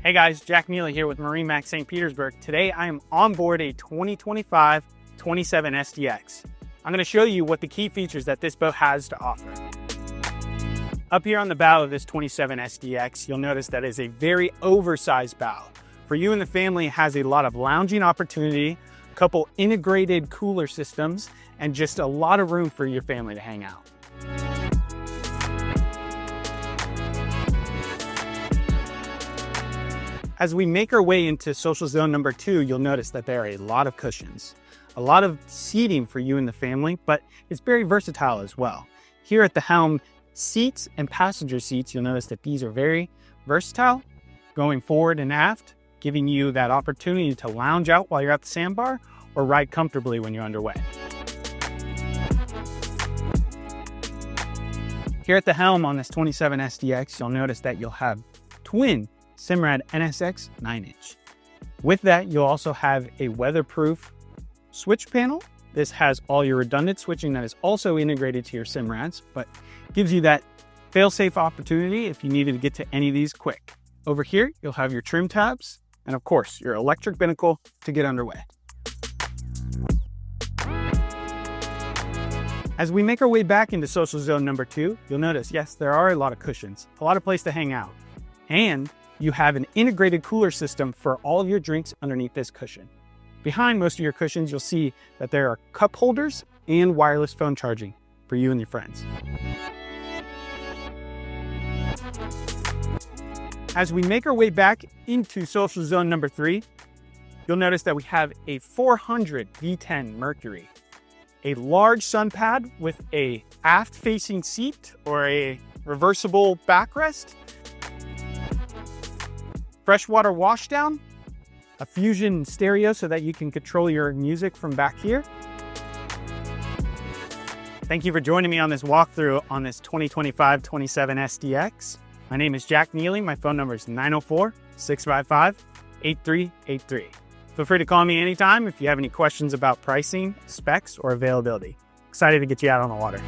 Hey guys, Jack Neely here with MarineMax St. Petersburg. Today I am on board a 2025 27 SDX. I'm going to show you what the key features that this boat has to offer. Up here on the bow of this 27 SDX, you'll notice that is a very oversized bow. For you and the family, it has a lot of lounging opportunity, a couple integrated cooler systems, and just a lot of room for your family to hang out. As we make our way into social zone number 2, you'll notice that there are a lot of cushions, a lot of seating for you and the family, but it's very versatile as well. Here at the helm, seats and passenger seats, you'll notice that these are very versatile, going forward and aft, giving you that opportunity to lounge out while you're at the sandbar or ride comfortably when you're underway. Here at the helm on this 27 SDX, you'll notice that you'll have twin Simrad NSX 9-inch. With that, you'll also have a weatherproof switch panel. This has all your redundant switching that is also integrated to your Simrads, but gives you that fail-safe opportunity if you needed to get to any of these quick. Over here, you'll have your trim tabs, and of course, your electric binnacle to get underway. As we make our way back into social zone number 2, you'll notice, yes, there are a lot of cushions, a lot of place to hang out, and you have an integrated cooler system for all of your drinks underneath this cushion. Behind most of your cushions, you'll see that there are cup holders and wireless phone charging for you and your friends. As we make our way back into social zone number 3, you'll notice that we have a 400 V10 Mercury, a large sun pad with a aft-facing seat or a reversible backrest, freshwater washdown, a Fusion stereo so that you can control your music from back here. Thank you for joining me on this walkthrough on this 2025 27 SDX. My name is Jack Neely. My phone number is 904-655-8383. Feel free to call me anytime if you have any questions about pricing, specs, or availability. Excited to get you out on the water.